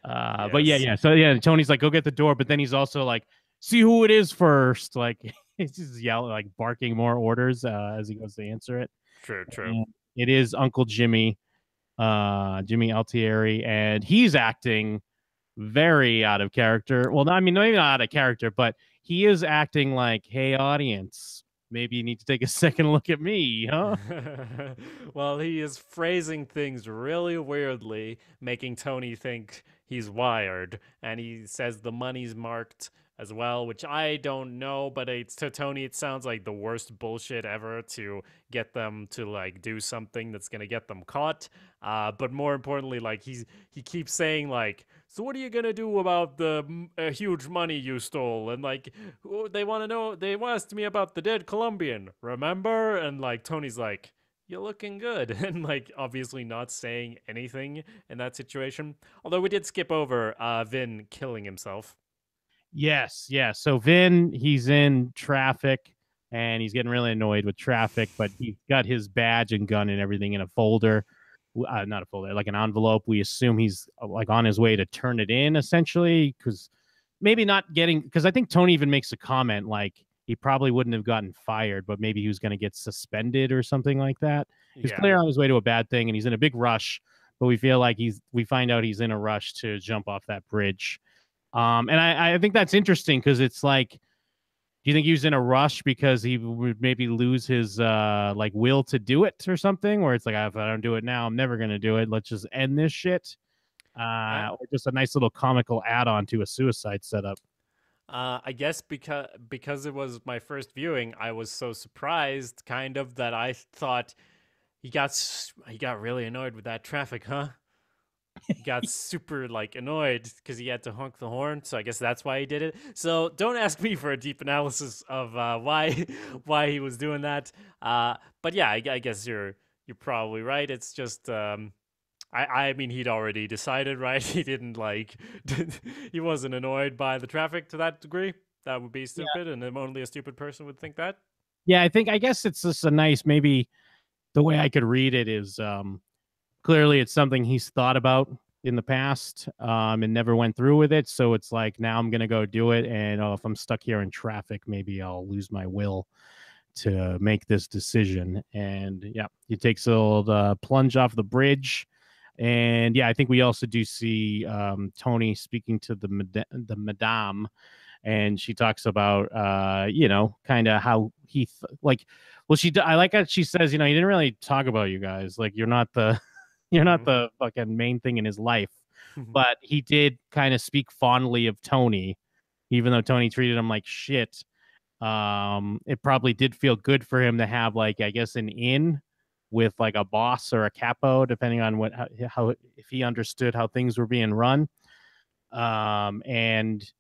but yeah. So yeah, Tony's like, "Go get the door," but then he's also like, "See who it is first." Like, he's just yelling, like barking more orders as he goes to answer it. True. And it is Uncle Jimmy. Jimmy Altieri, and he's acting very out of character. Well, I mean, maybe not out of character, but he is acting like, hey, audience, maybe you need to take a second look at me, huh? Well, he is phrasing things really weirdly, making Tony think he's wired, and he says the money's marked as well, which I don't know, but it's to Tony it sounds like the worst bullshit ever to get them to like do something that's gonna get them caught. But more importantly, like he keeps saying like, so what are you gonna do about the huge money you stole? And like, they want to know, they asked me about the dead Colombian, remember? And like Tony's like, you're looking good, and like obviously not saying anything in that situation. Although we did skip over Vin killing himself. Yes, yes. So Vin, he's in traffic and he's getting really annoyed with traffic, but he's got his badge and gun and everything in a folder. Not a folder, like an envelope. We assume he's like on his way to turn it in, essentially, because maybe not getting. Because I think Tony even makes a comment like he probably wouldn't have gotten fired, but maybe he was going to get suspended or something like that. He's clearly on his way to a bad thing, and he's in a big rush. But we feel like we find out he's in a rush to jump off that bridge. And I think that's interesting because it's like, do you think he was in a rush because he would maybe lose his like will to do it or something? Where it's like, if I don't do it now, I'm never gonna do it. Let's just end this shit. Or just a nice little comical add-on to a suicide setup. I guess because it was my first viewing, I was so surprised, kind of, that I thought he got really annoyed with that traffic, huh? He got super like annoyed because he had to honk the horn, so I guess that's why he did it. So don't ask me for a deep analysis of why why he was doing that. But yeah, I guess you're probably right. It's just I mean he'd already decided, right? He didn't like he wasn't annoyed by the traffic to that degree. That would be stupid, and only a stupid person would think that. Yeah, I guess it's just a nice, maybe the way I could read it is clearly it's something he's thought about in the past and never went through with it. So it's like, now I'm going to go do it. And if I'm stuck here in traffic, maybe I'll lose my will to make this decision. And yeah, he takes a little plunge off the bridge. And yeah, I think we also do see Tony speaking to the madame, and she talks about kind of how he like. Well, I like how she says, he didn't really talk about you guys. Like, you're not the fucking main thing in his life. But he did kind of speak fondly of Tony, even though Tony treated him like shit. It probably did feel good for him to have, like, I guess, an in with like a boss or a capo, depending on how if he understood how things were being run. And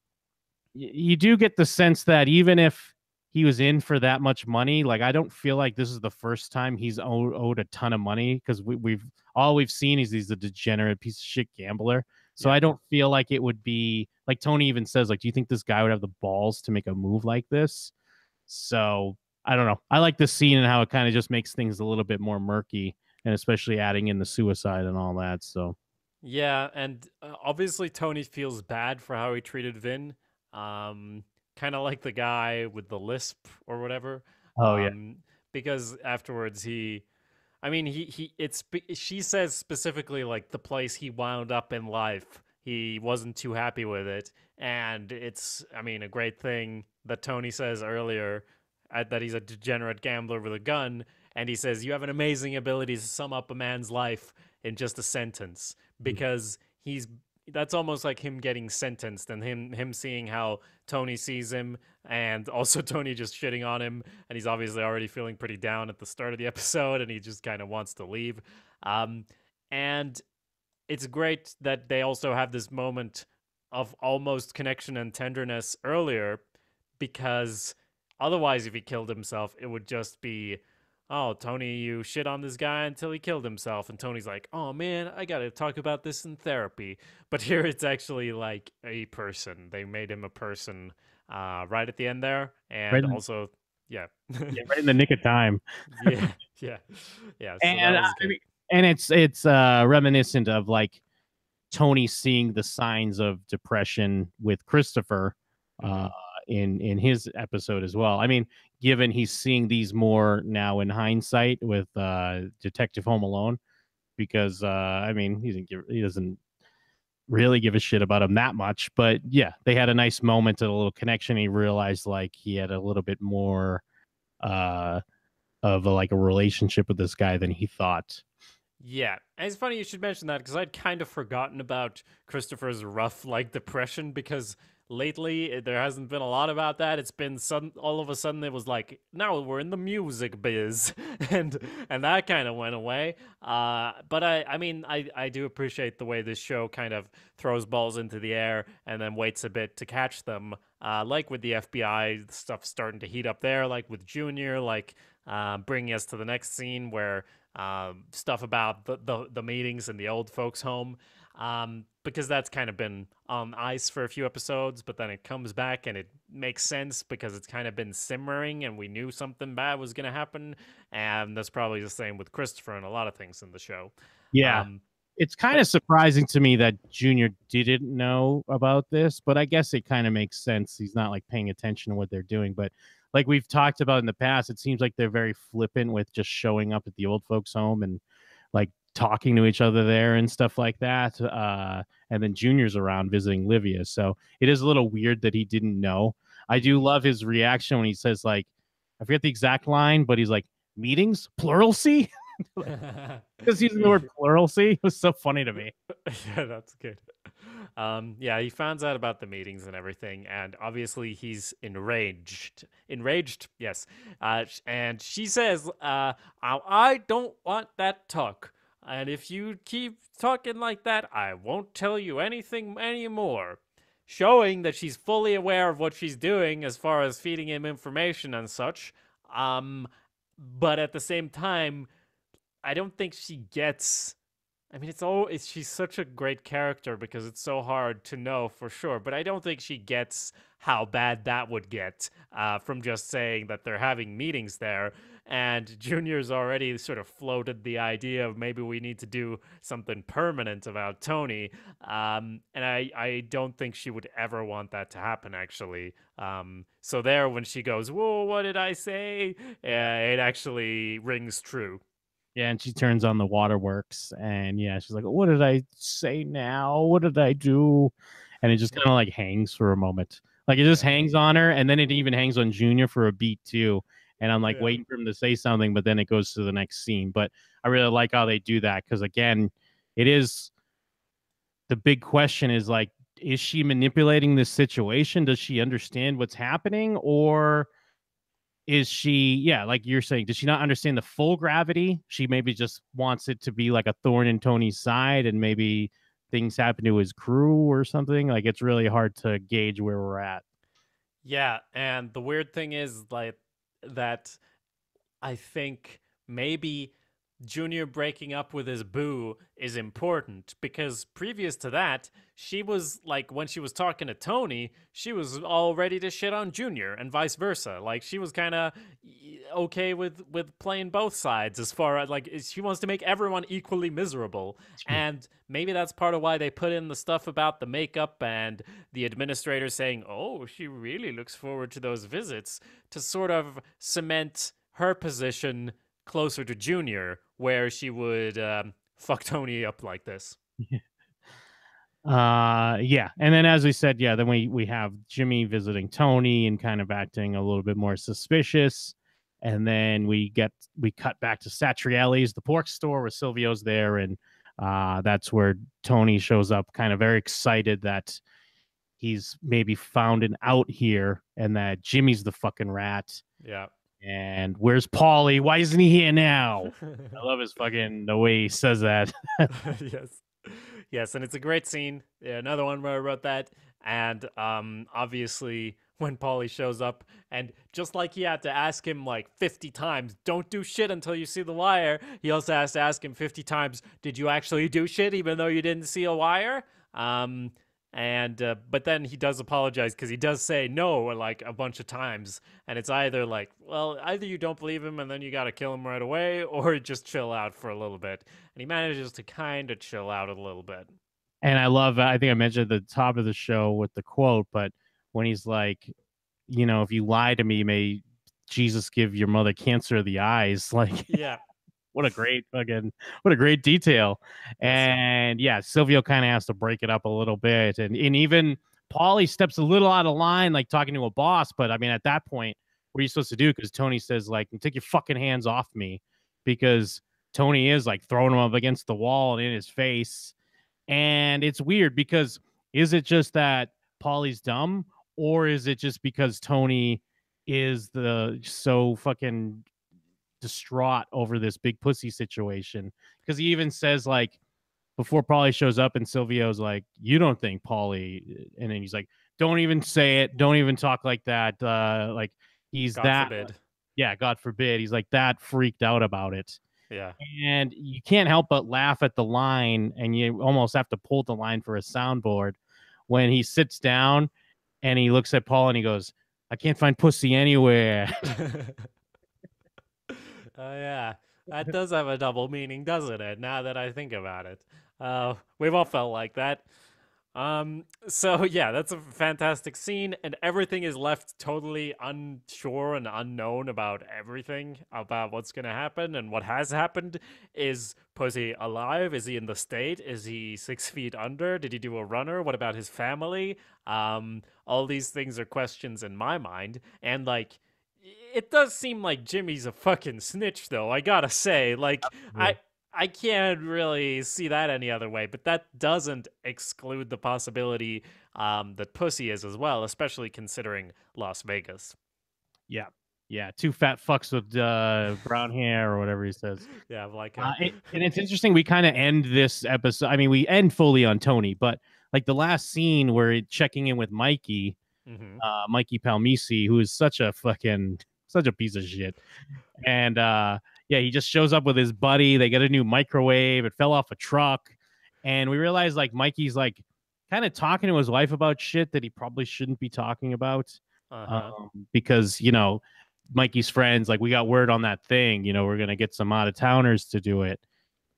you do get the sense that even if he was in for that much money, like, I don't feel like this is the first time he's owed a ton of money, because we've seen is he's a degenerate piece of shit gambler. So I don't feel like it would be like, Tony even says, like, do you think this guy would have the balls to make a move like this? So I don't know. I like this scene and how it kind of just makes things a little bit more murky, and especially adding in the suicide and all that. So yeah, and obviously Tony feels bad for how he treated Vin. Kind of like the guy with the lisp or whatever. Oh yeah. Because afterwards she says specifically like the place he wound up in life, he wasn't too happy with it, and it's a great thing that Tony says earlier, that he's a degenerate gambler with a gun, and he says you have an amazing ability to sum up a man's life in just a sentence, because that's almost like him getting sentenced, and him seeing how Tony sees him, and also Tony just shitting on him, and he's obviously already feeling pretty down at the start of the episode, and he just kind of wants to leave. And it's great that they also have this moment of almost connection and tenderness earlier, because otherwise, if he killed himself, it would just be, oh, Tony, you shit on this guy until he killed himself. And Tony's like, oh, man, I got to talk about this in therapy. But here it's actually like a person. They made him a person right at the end there. And also, yeah. Yeah, right in the nick of time. Yeah. So and that was good. And it's reminiscent of like Tony seeing the signs of depression with Christopher in his episode as well. I mean, given he's seeing these more now in hindsight with Detective Home Alone, because I mean he doesn't really give a shit about him that much. But yeah, they had a nice moment and a little connection. He realized like he had a little bit more uh of like a relationship with this guy than he thought. Yeah, and it's funny you should mention that because I'd kind of forgotten about Christopher's rough like depression because lately there hasn't been a lot about that. It's been sudden, all of a sudden it was like now we're in the music biz, and that kind of went away. But I mean I do appreciate the way this show kind of throws balls into the air and then waits a bit to catch them. Like with the FBI stuff starting to heat up there, like with Junior, like bringing us to the next scene where stuff about the meetings in the old folks' home, because that's kind of been on ice for a few episodes, but then it comes back and it makes sense because it's kind of been simmering and we knew something bad was going to happen. And that's probably the same with Christopher and a lot of things in the show. Yeah. Um, It's kind but of surprising to me that Junior didn't know about this, but I guess it kind of makes sense. He's not like paying attention to what they're doing. But like we've talked about in the past, it seems like they're very flippant with just showing up at the old folks' home and like talking to each other there and stuff like that. And then Junior's around visiting Livia. So it is a little weird that he didn't know. I do love his reaction when he says, like, I forget the exact line, but he's like, meetings, pluralcy? Because using the word pluralcy was so funny to me. Yeah, that's good. Yeah, he finds out about the meetings and everything, and obviously he's enraged. Enraged, yes. And she says, I don't want that talk. And if you keep talking like that, I won't tell you anything anymore. Showing that she's fully aware of what she's doing as far as feeding him information and such. But at the same time, I don't think she gets. I mean, she's such a great character because it's so hard to know for sure. But I don't think she gets how bad that would get from just saying that they're having meetings there. And Junior's already sort of floated the idea of maybe we need to do something permanent about Tony. And I don't think she would ever want that to happen, actually. So there, when she goes, "Whoa, what did I say?" It actually rings true. Yeah, and she turns on the waterworks, and yeah, she's like, "What did I say now? What did I do?" And it just kind of like hangs for a moment, like it just Yeah. hangs on her, and then it even hangs on Junior for a beat too. And I'm like Yeah. waiting for him to say something, but then it goes to the next scene. But I really like how they do that because again, it is the big question is like, is she manipulating this situation? Does she understand what's happening, or is she, yeah, like you're saying, does she not understand the full gravity? She maybe just wants it to be like a thorn in Tony's side, and maybe things happen to his crew or something. Like it's really hard to gauge where we're at. Yeah, and the weird thing is like that I think maybe Junior breaking up with his boo is important because previous to that, she was like when she was talking to Tony, she was all ready to shit on Junior and vice versa. Like she was kind of okay with playing both sides as far as like she wants to make everyone equally miserable. And maybe that's part of why they put in the stuff about the makeup and the administrator saying, "Oh, she really looks forward to those visits," to sort of cement her position closer to Junior, where she would fuck Tony up like this. Yeah, and then as we said, yeah, then we have Jimmy visiting Tony and kind of acting a little bit more suspicious. And then we cut back to Satrielli's, the pork store, where Silvio's there, and that's where Tony shows up, kind of very excited that he's maybe found an out here and that Jimmy's the fucking rat. Yeah. And where's Paulie? Why isn't he here now? I love his fucking the way he says that. Yes. Yes, and it's a great scene. Yeah, another one where I wrote that. And obviously when Paulie shows up, and just like he had to ask him like 50 times, "Don't do shit until you see the wire," he also has to ask him 50 times, "Did you actually do shit even though you didn't see a wire?" But then he does apologize because he does say no like a bunch of times, and it's either like, well, either you don't believe him and then you gotta kill him right away, or just chill out for a little bit. And he manages to kind of chill out a little bit. And I love, I think I mentioned at the top of the show with the quote, but when he's like, you know, if you lie to me, may Jesus give your mother cancer of the eyes. Like, Yeah. What a great detail. And yeah, Silvio kind of has to break it up a little bit. And even Paulie steps a little out of line, like talking to a boss. But I mean, at that point, what are you supposed to do? Because Tony says, like, take your fucking hands off me. Because Tony is like throwing him up against the wall and in his face. And it's weird because is it just that Paulie's dumb, or is it just because Tony is the so fucking distraught over this big pussy situation? Because he even says, like, before Paulie shows up and Silvio's like, you don't think Paulie, and then he's like, don't even say it, don't even talk like that, like he's God that forbid. yeah, God forbid, he's like that freaked out about it. Yeah. And you can't help but laugh at the line, and you almost have to pull the line for a soundboard when he sits down and he looks at Paul and he goes, I can't find pussy anywhere. Oh yeah, that does have a double meaning, doesn't it? Now that I think about it, we've all felt like that. So yeah, that's a fantastic scene, and everything is left totally unsure and unknown about everything about what's gonna happen and what has happened. Is Pussy alive? Is he in the state? Is he 6 feet under? Did he do a runner? What about his family? All these things are questions in my mind, and like, it does seem like Jimmy's a fucking snitch, though. I gotta say, like, I can't really see that any other way, but that doesn't exclude the possibility that Pussy is as well, especially considering Las Vegas. Yeah. Yeah. Two fat fucks with brown hair or whatever he says. Yeah, like and it's interesting. We kind of end this episode. I mean, we end fully on Tony, but like the last scene where he's checking in with Mikey, Mikey Palmisi, who is such a piece of shit. And yeah, he just shows up with his buddy. They get a new microwave. It fell off a truck. And we realize like Mikey's like kind of talking to his wife about shit that he probably shouldn't be talking about. Because, you know, Mikey's friends, like, we got word on that thing, you know, we're going to get some out of towners to do it.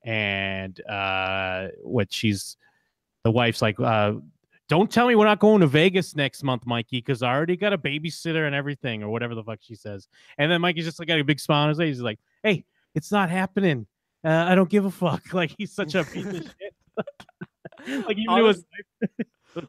And the wife's like, don't tell me we're not going to Vegas next month, Mikey, because I already got a babysitter and everything, or whatever the fuck she says. And then Mikey's just like got a big smile on his face. He's like, hey, it's not happening. I don't give a fuck. Like, he's such a piece of shit. Like, even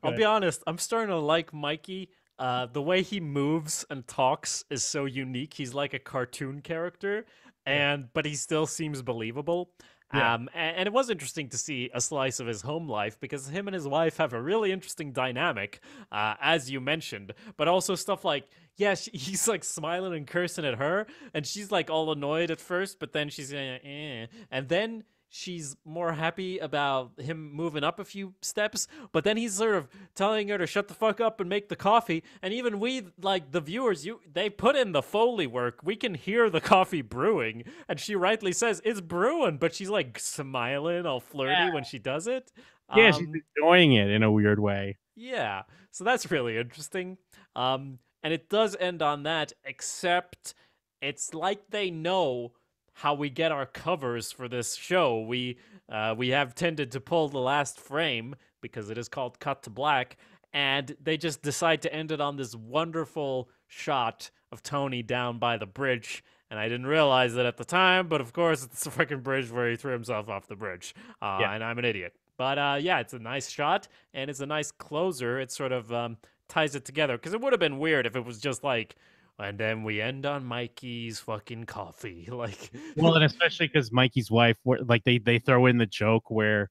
I'll be honest, I'm starting to like Mikey. The way he moves and talks is so unique. He's like a cartoon character, but he still seems believable. Yeah. And it was interesting to see a slice of his home life, because him and his wife have a really interesting dynamic, as you mentioned, but also stuff like, yeah, he's like smiling and cursing at her, and she's like all annoyed at first, but then she's and then she's more happy about him moving up a few steps, but then he's sort of telling her to shut the fuck up and make the coffee. And even we, like the viewers, they put in the Foley work. We can hear the coffee brewing, and she rightly says it's brewing, but she's like smiling all flirty when she does it. Yeah, she's enjoying it in a weird way. Yeah, so that's really interesting. And it does end on that, except it's like they know how we get our covers for this show. We have tended to pull the last frame because it is called Cut to Black, and they just decide to end it on this wonderful shot of Tony down by the bridge. And I didn't realize it at the time, but of course it's the freaking bridge where he threw himself off the bridge. And I'm an idiot. But yeah, it's a nice shot, and it's a nice closer. It sort of ties it together, because it would have been weird if it was just like, and then we end on Mikey's fucking coffee. Like, well, and especially because Mikey's wife, like, they throw in the joke where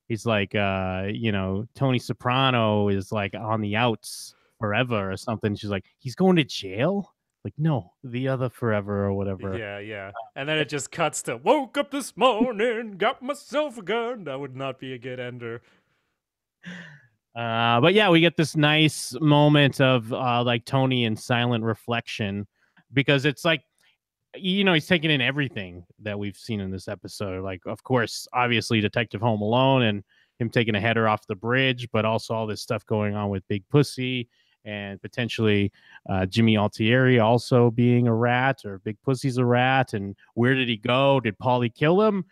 he's like, you know, Tony Soprano is like on the outs forever or something. She's like, he's going to jail? Like, no, the other forever or whatever. Yeah. And then it just cuts to, woke up this morning, got myself a gun. That would not be a good ender. But yeah, we get this nice moment of like Tony in silent reflection, because it's like, you know, he's taking in everything that we've seen in this episode. Like, of course, obviously Detective Home Alone and him taking a header off the bridge, but also all this stuff going on with Big Pussy and potentially Jimmy Altieri also being a rat, or Big Pussy's a rat. And where did he go? Did Paulie kill him?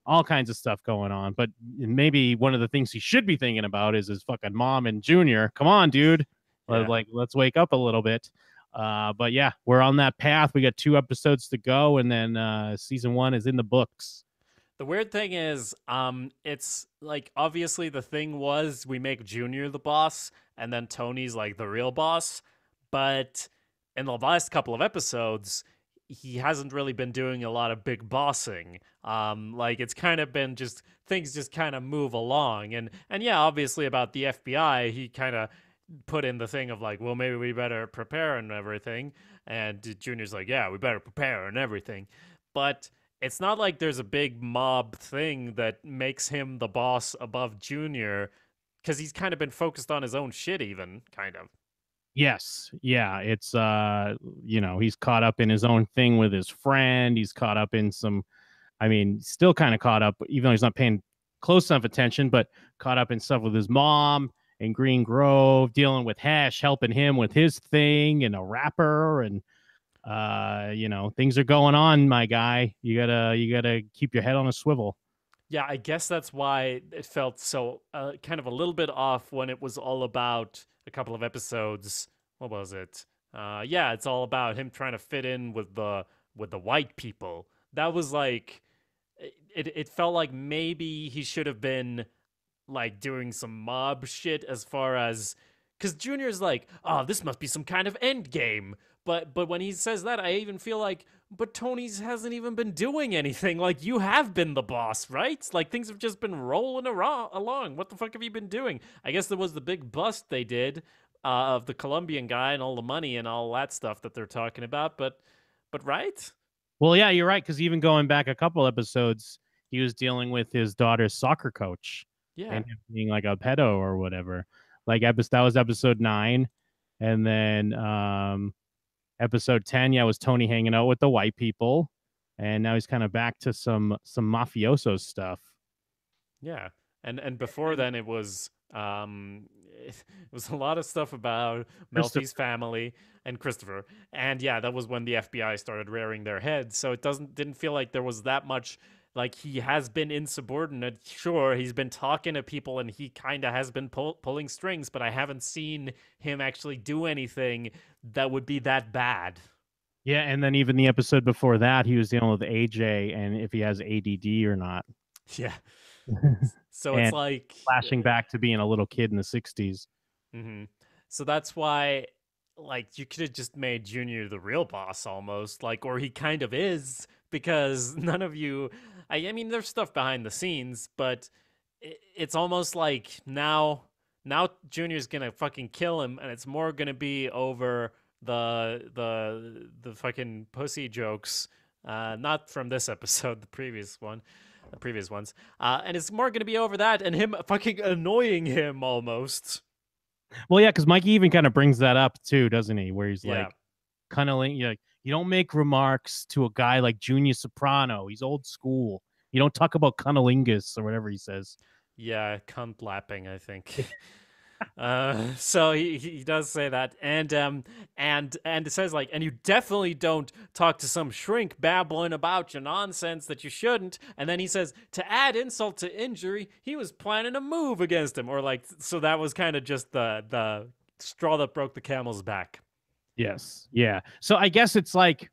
All kinds of stuff going on. But maybe one of the things he should be thinking about is his fucking mom and Junior. Come on, dude. Yeah. Like, let's wake up a little bit. But yeah, we're on that path. We got 2 episodes to go, and then season 1 is in the books. The weird thing is, it's like obviously the thing was we make Junior the boss, and then Tony's like the real boss. But in the last couple of episodes, he hasn't really been doing a lot of big bossing. Like it's kind of been just things just kind of move along, and yeah, obviously about the FBI, he kind of put in the thing of like, well, maybe we better prepare and everything. And Junior's like, yeah, we better prepare and everything. But it's not like there's a big mob thing that makes him the boss above Junior, because he's kind of been focused on his own shit, even kind of. Yes. Yeah. It's, he's caught up in his own thing with his friend. He's caught up in some, still kind of caught up, even though he's not paying close enough attention, but caught up in stuff with his mom in Green Grove, dealing with Hesh, helping him with his thing, and a rapper. And, things are going on, my guy. You gotta keep your head on a swivel. Yeah, I guess that's why it felt so kind of a little bit off when it was all about a couple of episodes. What was it? Yeah, it's all about him trying to fit in with the white people. That was like it felt like maybe he should have been like doing some mob shit as far as because Junior's like, oh, this must be some kind of end game. But when he says that, I even feel like, but Tony's hasn't even been doing anything. Like, you have been the boss, right? Like, things have just been rolling along. What the fuck have you been doing? I guess there was the big bust they did of the Colombian guy and all the money and all that stuff that they're talking about. But right? Well, yeah, you're right. Because even going back a couple episodes, he was dealing with his daughter's soccer coach. Yeah. And him being like a pedo or whatever. Like, that was episode 9. And then episode 10, was Tony hanging out with the white people. And now he's kind of back to some mafioso stuff. Yeah. And before then it was it was a lot of stuff about Melfi's family and Christopher. And yeah, that was when the FBI started rearing their heads. So it didn't feel like there was that much. Like, he has been insubordinate. Sure, he's been talking to people and he kind of has been pulling strings, but I haven't seen him actually do anything that would be that bad. Yeah, and then even the episode before that, he was dealing with AJ and if he has ADD or not. Yeah. So it's like flashing back to being a little kid in the 60s. Mm-hmm. So that's why, like, you could have just made Junior the real boss almost, like, or he kind of is, because none of you. I mean, there's stuff behind the scenes, but it's almost like now Junior's gonna fucking kill him, and it's more gonna be over the fucking pussy jokes, not from this episode, the previous ones, and it's more gonna be over that and him fucking annoying him almost. Well, yeah, because Mikey even kind of brings that up too, doesn't he? Where he's like, kind of like, you don't make remarks to a guy like Junior Soprano. He's old school. You don't talk about cunnilingus or whatever he says. Yeah, cunt lapping, I think. So he does say that, and it says like, and you definitely don't talk to some shrink babbling about your nonsense that you shouldn't. And then he says, to add insult to injury, he was planning a move against him, or like, so that was kind of just the straw that broke the camel's back. Yes, yeah. So I guess it's like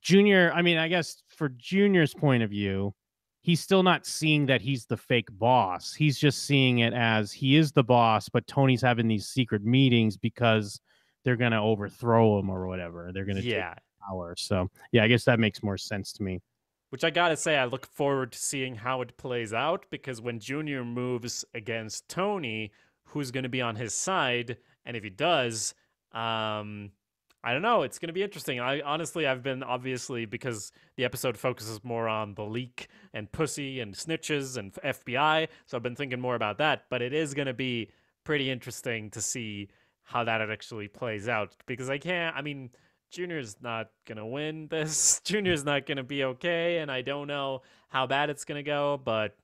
Junior. I mean, I guess for Junior's point of view, he's still not seeing that he's the fake boss. He's just seeing it as he is the boss, but Tony's having these secret meetings because they're going to overthrow him or whatever. They're going to take power. So, yeah, I guess that makes more sense to me. Which I got to say, I look forward to seeing how it plays out, because when Junior moves against Tony, who's going to be on his side? And if he does, I don't know. It's going to be interesting. I've been, obviously, because the episode focuses more on the leak and pussy and snitches and FBI, so I've been thinking more about that. But it is going to be pretty interesting to see how that actually plays out, because Junior's not going to win this. Junior's not going to be okay, and I don't know how bad it's going to go, but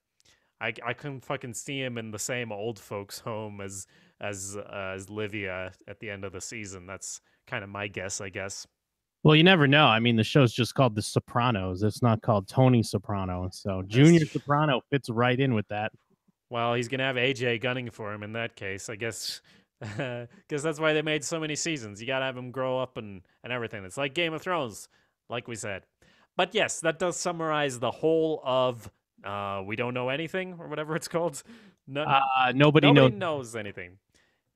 I can fucking see him in the same old folks home as Livia at the end of the season. That's kind of my guess, I guess. Well, you never know. I mean, the show's just called The Sopranos. It's not called Tony Soprano. So Junior Soprano fits right in with that. Well, he's going to have AJ gunning for him in that case. I guess Because that's why they made so many seasons. You gotta have them grow up and everything. It's like Game of Thrones, like we said. But yes, that does summarize the whole of We Don't Know Anything, or whatever it's called. No, Nobody nobody knows. knows anything.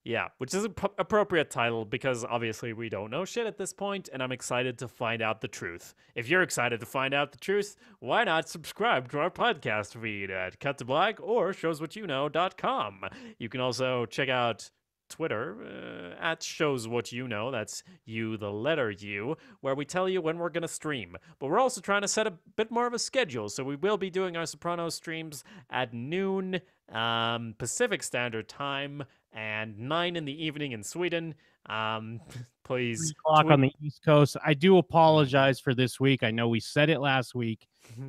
Yeah, which is an appropriate title because obviously we don't know shit at this point, and I'm excited to find out the truth. If you're excited to find out the truth, why not subscribe to our podcast feed at Cut to Black or showswhatyouknow.com. You can also check out Twitter at showswhatyouknow. That's you, the letter U, where we tell you when we're going to stream. But we're also trying to set a bit more of a schedule, so we will be doing our Sopranos streams at noon Pacific Standard Time and 9 in the evening in Sweden. Please 3 o'clock tweet- on the East Coast. I do apologize for this week. I know we said it last week.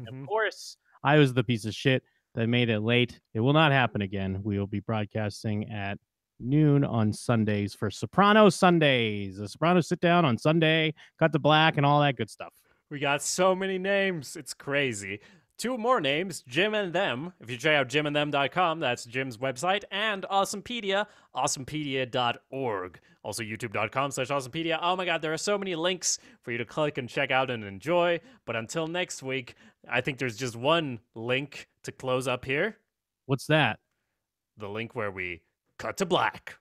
Of course, I was the piece of shit that made it late. It will not happen again. We will be broadcasting at noon on Sundays for Sopranos Sundays. The Sopranos sit down on Sunday, Cut to Black, and all that good stuff. We got so many names. It's crazy. 2 more names, Jim and Them. If you check out jimandthem.com, that's Jim's website, and Awesomepedia, awesomepedia.org. Also youtube.com/awesomepedia. Oh my god, there are so many links for you to click and check out and enjoy. But until next week, I think there's just one link to close up here. What's that? The link where we cut to black.